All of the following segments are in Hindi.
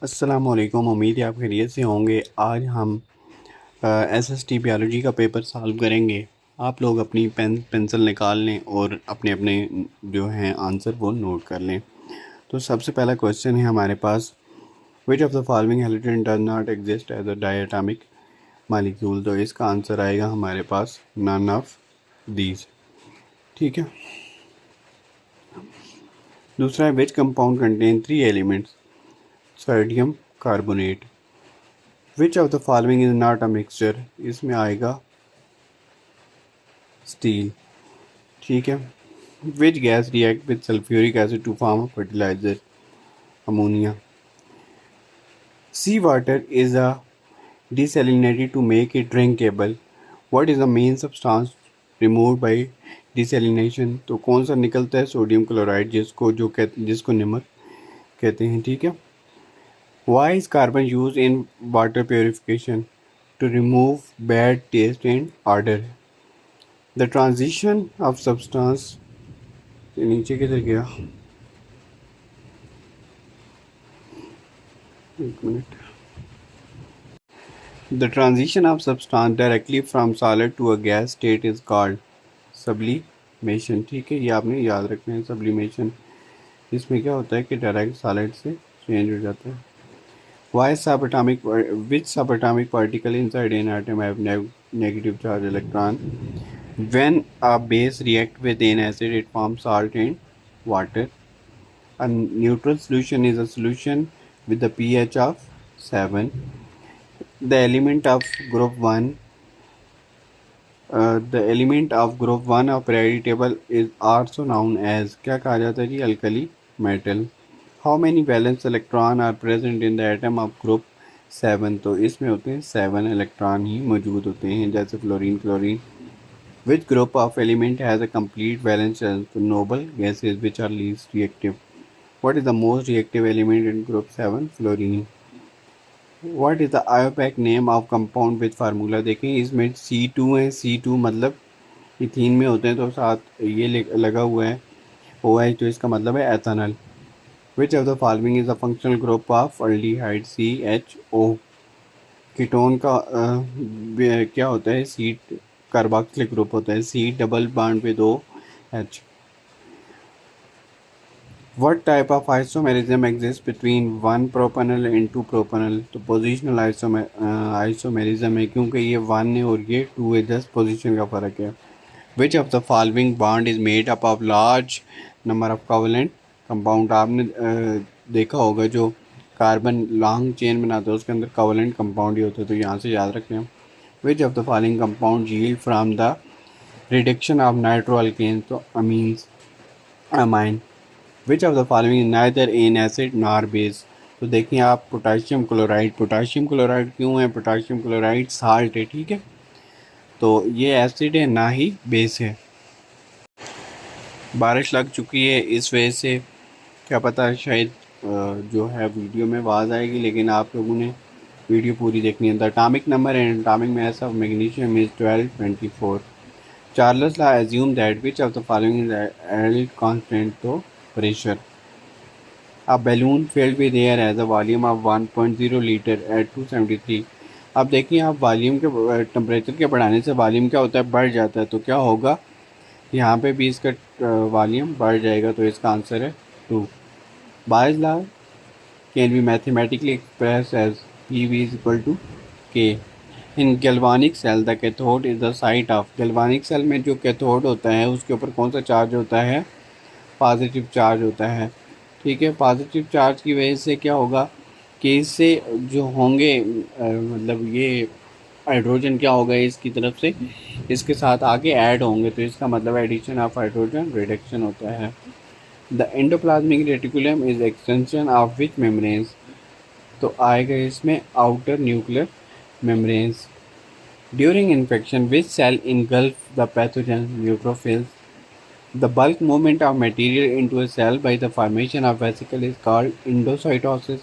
अस्सलामुअलैकुम। उम्मीद है आप खैरियत से होंगे। आज हम एसएसटी बायोलॉजी का पेपर सॉल्व करेंगे। आप लोग अपनी पेंसिल निकाल लें और अपने अपने जो हैं आंसर वो नोट कर लें। तो सबसे पहला क्वेश्चन है हमारे पास, which of the following halogen does not exist as a diatomic molecule. तो इसका आंसर आएगा हमारे पास नन ऑफ दीज। ठीक है। दूसरा है, which compound contain 3 elements, sodium carbonate. Which of the following is not a mixture. इसमें आएगा स्टील। ठीक है। Which gas react with sulphuric acid to form fertiliser, ammonia. Sea water is a desalinated to make it drinkable. What is the main substance removed by desalination? तो कौन सा निकलता है? सोडियम क्लोराइड, जिसको नमक कहते हैं। ठीक है। Why is carbon used in water purification? To remove bad taste and odor. The transition of substance, ये नीचे किधर गया, एक minute. The transition of substance directly from solid to a gas state is called sublimation। ठीक है, ये आपने याद रखना है, sublimation। इसमें क्या होता है कि डायरेक्ट सॉलिड से चेंज हो जाता है। Why subatomic, which subatomic particle inside an atom have negative charge electron? When a base react with an acid, it forms salt and water. A neutral solution is a solution with the pH of 7. The element of group 1, the element of group 1 of periodic table is also known as, क्या कहा जाता है जी? Alkali metal. How many valence electron are present in the atom of group 7। तो इसमें होते हैं 7 इलेक्ट्रॉन ही मौजूद होते हैं, जैसे fluorine, chlorine. Which group of element has a complete valence, noble gases which are least reactive. What is the most reactive element in group 7? Fluorine. What is the IUPAC name of compound with formula. देखें इसमें C2 है, C2 मतलब इथीन में होते हैं, तो साथ ये लगा हुआ है OH, तो इसका मतलब है ethanol. Which of the following is the functional group of aldehyde, CHO। Ketone का क्या होता है? C कार्बोक्सिलिक ग्रुप होता है, C double bond with OH। What type of isomerism exists between one propanol and two propanol? तो पोजिशनल आइसोमेरिज्म है, क्योंकि ये 1 है और ये 2 है, जस्ट पोजीशन का फ़र्क है। Which of the following bond is made up of large number of covalent compound. आपने देखा होगा जो कार्बन लॉन्ग चेन बनाता है उसके अंदर कोवेलेंट कंपाउंड ही होता है, तो यहाँ से याद रखना है। Which of the following compound yield from the reduction of nitro alkane, तो amines, amine. Which of the following neither in acid nor base. तो देखिए आप, पोटाशियम क्लोराइड, पोटाशियम क्लोराइड क्यों है? पोटाशियम क्लोराइड साल्ट है। ठीक है, तो ये एसिड है ना ही बेस है। बारिश लग चुकी है, इस वजह से क्या पता है शायद जो है वीडियो में आवाज़ आएगी, लेकिन आप लोगों ने वीडियो पूरी देखनी है। The atomic number and atomic mass of magnesium is 1224। Charles law assume that which of the following is held constant, तो pressure. A balloon filled with air has a volume of 1.0 litre at 273। अब देखिए आप, वॉल्यूम के टेम्परेचर के बढ़ाने से वॉल्यूम क्या होता है? बढ़ जाता है, तो क्या होगा? यहाँ पे भी इसका वॉल्यूम बढ़ जाएगा, तो इसका आंसर है 2। Boyle's law can be mathematically express as PV is equal to K। In galvanic cell the cathode is the site of. Galvanic cell में जो कैथोड होता है उसके ऊपर कौन सा चार्ज होता है? पॉजिटिव चार्ज होता है। ठीक है, पॉजिटिव चार्ज की वजह से क्या होगा कि इससे जो होंगे मतलब ये हाइड्रोजन क्या होगा इसकी तरफ से, इसके साथ आगे ऐड होंगे, तो इसका मतलब एडिशन ऑफ हाइड्रोजन रिडक्शन होता है। The endoplasmic reticulum is extension of which membranes, तो आएगा इसमें outer nuclear membranes. During infection which cell engulf the pathogen, neutrophils. The bulk movement of material into a cell by the formation of vesicle is called endocytosis.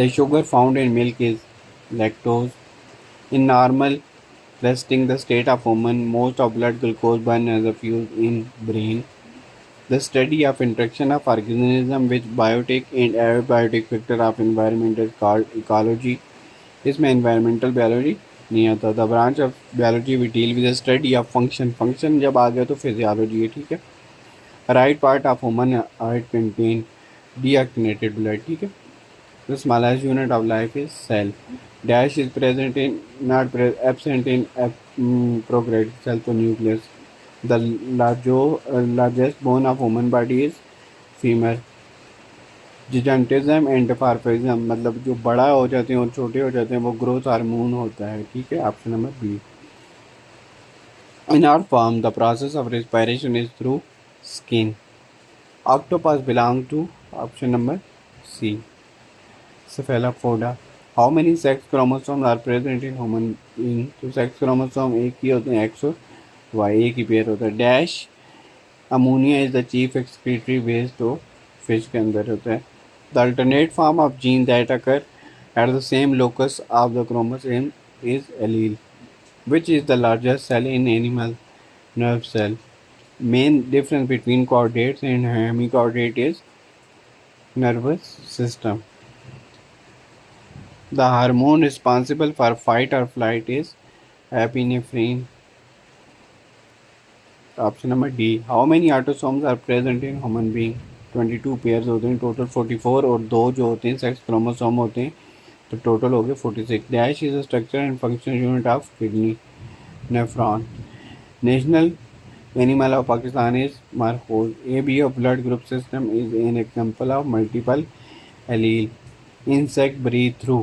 The sugar found in milk is lactose. In normal resting the state of woman, most of blood glucose burn as a fuel in brain. The study of interaction of organism with biotic and abiotic factor of environment is called ecology. इसमें environmental biology नहीं आता. The branch of biology we deal with the study of function. Function जब आ गया तो physiology है, ठीक है. Right part of human heart contain deoxygenated blood, ठीक है. The smallest unit of life is cell. Dash is present in not absent in prokaryotic cell to nucleus. The largest bone of human body is femur. Gigantism and deformism मतलब जो बड़ा हो जाते हैं और छोटे हो जाते हैं वो ग्रोथ हार्मोन होता है, ठीक है. Option number B. In our form the process of respiration is through skin. Octopus belong to option number C cephalopoda. How many sex chromosome are present in human being. तो सेक्स क्रोमोसोम एक ही होते हैं, एक्स और वाई, एक ही पेयर होता है. Dash ammonia is the chief excretory waste तो फिश के अंदर होता है. The alternate form of gene that occur at the same locus of the chromosome is allele. Which is the largest cell in animal. nerve cell. Main difference between chordates and hemichordate is nervous system. The hormone responsible for fight or flight is epinephrine. Option number D. How many autosomes are present in human being? 22 pairs होते हैं टोटल. 44 और दो जो होते हैं सेक्स क्रोमोसोम होते हैं, तो टोटल हो गए 46. Dash is a structure and function unit of kidney. Nephron. National animal of Pakistan is markhor. AB of blood group system is an example of multiple allele. Insect breathe through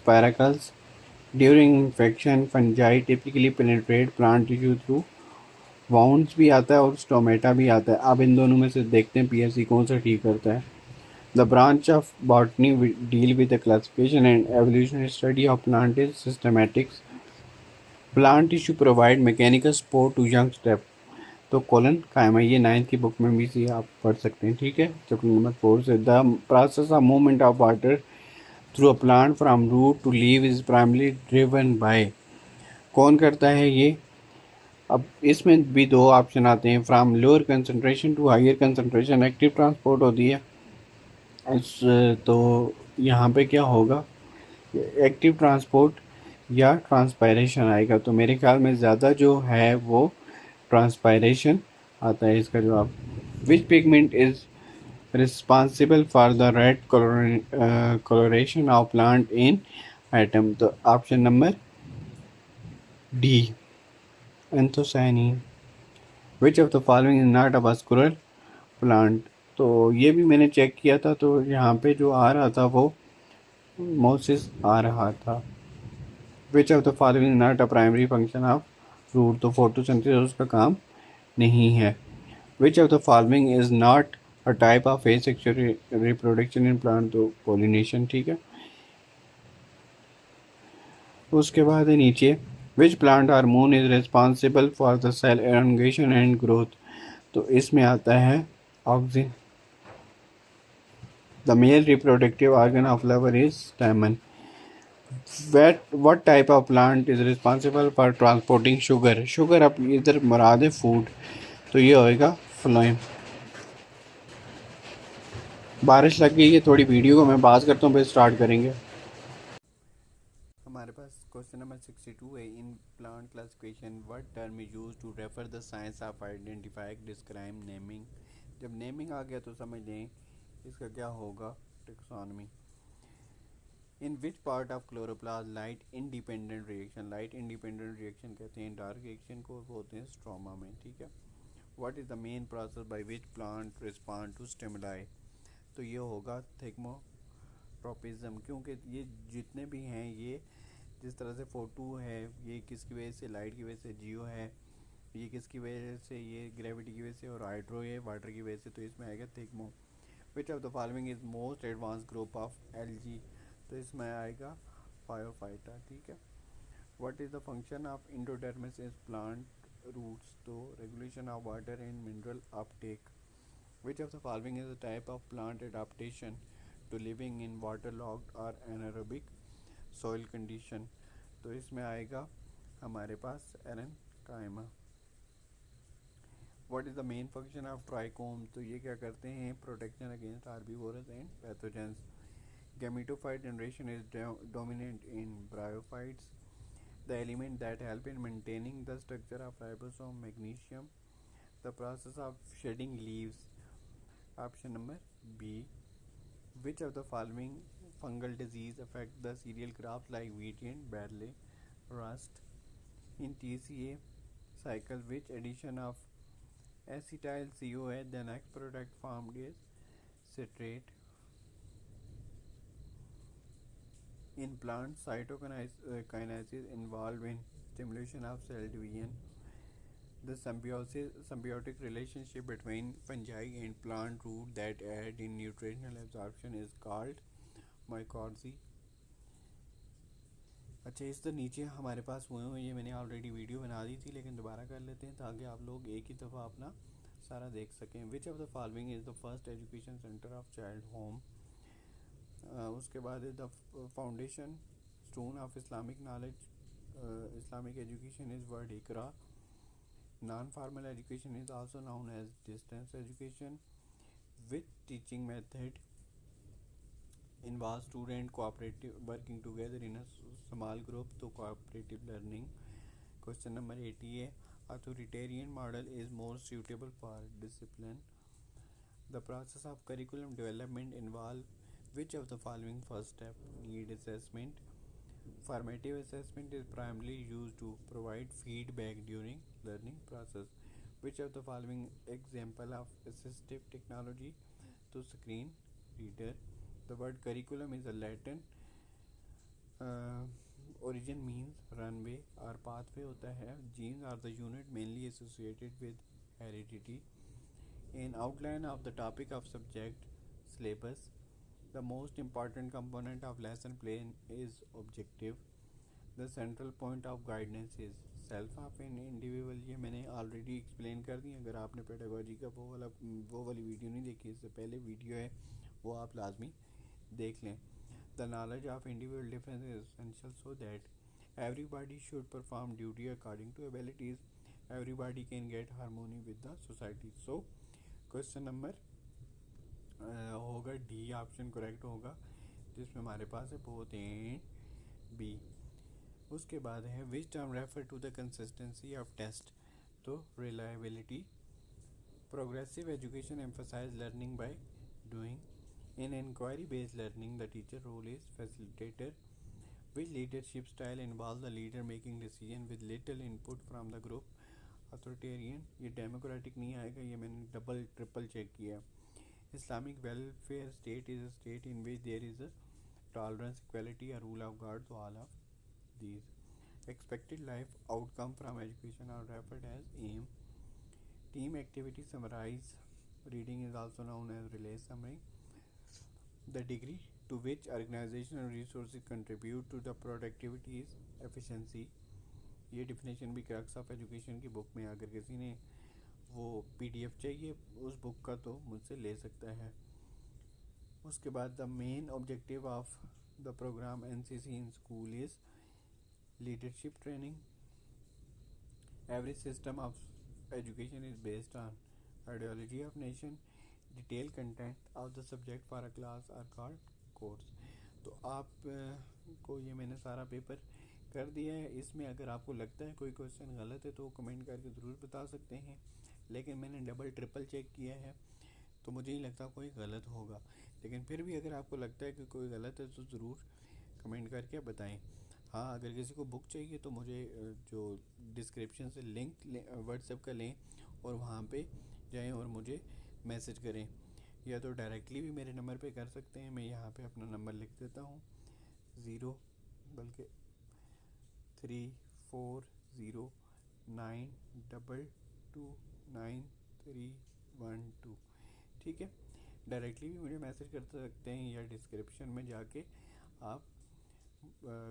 spiracles. During infection, fungi typically penetrate plant tissue through wounds भी आता है और स्टोमेटा भी आता है. अब इन दोनों में से देखते हैं पीएससी कौन सा ठीक करता है. The branch of botany deal with the classification and evolutionary study of plant is systematics. Plant tissue provide mechanical support to young step. तो कोलन कायम है, ये 9th की बुक में भी सी आप पढ़ सकते हैं, ठीक है. चैप्टर नंबर 4 से the process of movement of water through a plant from root to leave is primarily driven by. कौन करता है ये. अब इसमें भी दो ऑप्शन आते हैं. From lower concentration to higher concentration active transport होती है. इस तो यहाँ पे क्या होगा, एक्टिव ट्रांसपोर्ट या ट्रांसपायरेशन आएगा. तो मेरे ख्याल में ज़्यादा जो है वो ट्रांसपायरेशन आता है इसका जवाब. Which pigment is responsible for the red coloration of plant in autumn. तो option number D anthocyanin. Which of the following is not a vascular plant. तो ये भी मैंने चेक किया था, तो यहाँ पे जो आ रहा था वो मोसिस आ रहा था. Which of the following is not a primary function of root. तो फोटोसिंथेसिस उसका काम नहीं है. Which of the following is not a type of asexual reproduction in plant. तो pollination, ठीक है. उसके बाद है नीचे which plant hormone is responsible for the cell elongation and growth. तो इसमें आता है auxin. The male reproductive organ of flower is stamen. What type of plant is responsible for transporting sugar. sugar अब इधर मुराद है फूड, तो ये होएगा फ्लोएम. बारिश लग गई है थोड़ी, वीडियो को मैं बात करता हूँ फिर स्टार्ट करेंगे. हमारे पास क्वेश्चन नंबर 62 है. In plant classification what term is used to refer the science of identifying describe naming. जब नेमिंग आ गया तो समझ लें इसका क्या होगा, taxonomy. In which part of chloroplast light independent reaction. Light independent reaction कहते हैं डार्क रिएक्शन को, वो होते हैं स्ट्रोमा में, ठीक है. What is the main process by which plant respond to stimuli. तो ये होगा थिग्मोट्रोपिज्म, क्योंकि ये जितने भी हैं ये जिस तरह से फोटो है ये किसकी वजह से, लाइट की वजह से. जियो है ये किसकी वजह से, ये ग्रेविटी की वजह से. और हाइड्रो ये वाटर की वजह से. तो इसमें आएगा thigmo. Which of the following is most advance group of algae. तो इसमें आएगा फायोफाइटा, ठीक है. What is the function of endodermis is plant roots. तो regulation of water and mineral uptake. Which of the following is a type of plant adaptation to living in waterlogged or anaerobic soil condition. तो इसमें आएगा हमारे पास एरन कायमा. What is the main function of trichome, तो ये क्या करते हैं, protection against herbivores and pathogens. Gametophyte generation is dominant in bryophytes, the element that help in maintaining the structure of ribosome. Magnesium, the process of shedding leaves. Option number B. Which of the following fungal disease affect the cereal crops like wheat and barley? Rust. In TCA cycle, which addition of acetyl CoA, the next product formed is citrate. In plants, cytokinesis involved in stimulation of cell division. The symbiotic relationship between fungi and plant root that aid in nutritional absorption is called mycorrhizae. अच्छा, इस तो नीचे हमारे पास हुए हुए, ये मैंने ऑलरेडी वीडियो बना दी थी, लेकिन दोबारा कर लेते हैं ताकि आप लोग एक ही दफ़ा अपना सारा देख सकें। Which of the following is the first education centre of child home. उसके बाद the foundation stone of Islamic knowledge, Islamic education is word इकरा। Non formal education is also known as distance education. Which teaching method involves student cooperative working together in a small group to cooperative learning. Question number 80 authoritarian model is more suitable for discipline. The process of curriculum development involve which of the following first step? Need assessment. Formative assessment is primarily used to provide feedback during learning process. Which of the following example of assistive technology to screen reader? The word curriculum is a Latin origin, means runway or pathway होता है. Genes are the unit mainly associated with heredity. An outline of the topic of subject syllabus. The most important component of lesson plan is objective. The central point of guidance is self of an individual. ये मैंने ऑलरेडी एक्सप्लेन कर दी। अगर आपने पेडागोजी का वो वाली वीडियो नहीं देखी, इससे पहले वीडियो है, वो आप लाजमी देख लें। The knowledge of individual difference is essential so that everybody should perform duty according to abilities, everybody can get harmony with the society. So question number होगा डी ऑप्शन करेक्ट होगा, जिसमें हमारे पास है बोथ एंड बी। उसके बाद है which term refer to the consistency of test, तो reliability. Progressive education emphasize learning by doing. In inquiry-based learning, the teacher role is facilitator. Which leadership style involves the leader making decision with little input from the group? Authoritarian। ये डेमोक्रेटिक नहीं आएगा, ये मैंने डबल ट्रिपल चेक किया। Islamic welfare state is a state in which there is a tolerance, equality, a rule of God to all of these. Expected life outcome from education are referred as aim. Team activity summarize. Reading is also known as relay summary. The degree to which organizational resources contribute to the productivity is efficiency. ये डिफिनेशन भी क्रक्स ऑफ एजुकेशन की बुक में, अगर किसी ने वो PDF चाहिए उस बुक का तो मुझसे ले सकता है। उसके बाद the main objective of the programme NCC in school is leadership training. Every system of education is based on ideology of nation. Detail content of the subject for a class are called course. तो आप को ये मैंने सारा पेपर कर दिया है। इसमें अगर आपको लगता है कोई क्वेश्चन गलत है तो कमेंट करके ज़रूर बता सकते हैं, लेकिन मैंने डबल ट्रिपल चेक किया है तो मुझे नहीं लगता कोई गलत होगा। लेकिन फिर भी अगर आपको लगता है कि कोई गलत है तो ज़रूर कमेंट करके बताएं। हाँ, अगर किसी को बुक चाहिए तो मुझे जो डिस्क्रिप्शन से लिंक व्हाट्सएप का लें और वहाँ पे जाएं और मुझे मैसेज करें, या तो डायरेक्टली भी मेरे नंबर पे कर सकते हैं। मैं यहाँ पे अपना नंबर लिख देता हूँ, 03409229312। ठीक है, डायरेक्टली भी मुझे मैसेज कर सकते हैं या डिस्क्रिप्शन में जाके आप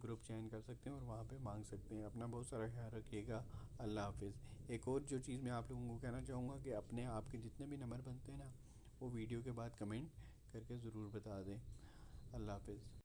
ग्रुप ज्वाइन कर सकते हैं और वहाँ पे मांग सकते हैं। अपना बहुत सारा ख्याल रखिएगा। अल्लाह हाफिज़। एक और जो चीज़ मैं आप लोगों को कहना चाहूँगा कि अपने आप के जितने भी नंबर बनते हैं ना, वो वीडियो के बाद कमेंट करके ज़रूर बता दें। अल्लाह हाफिज़।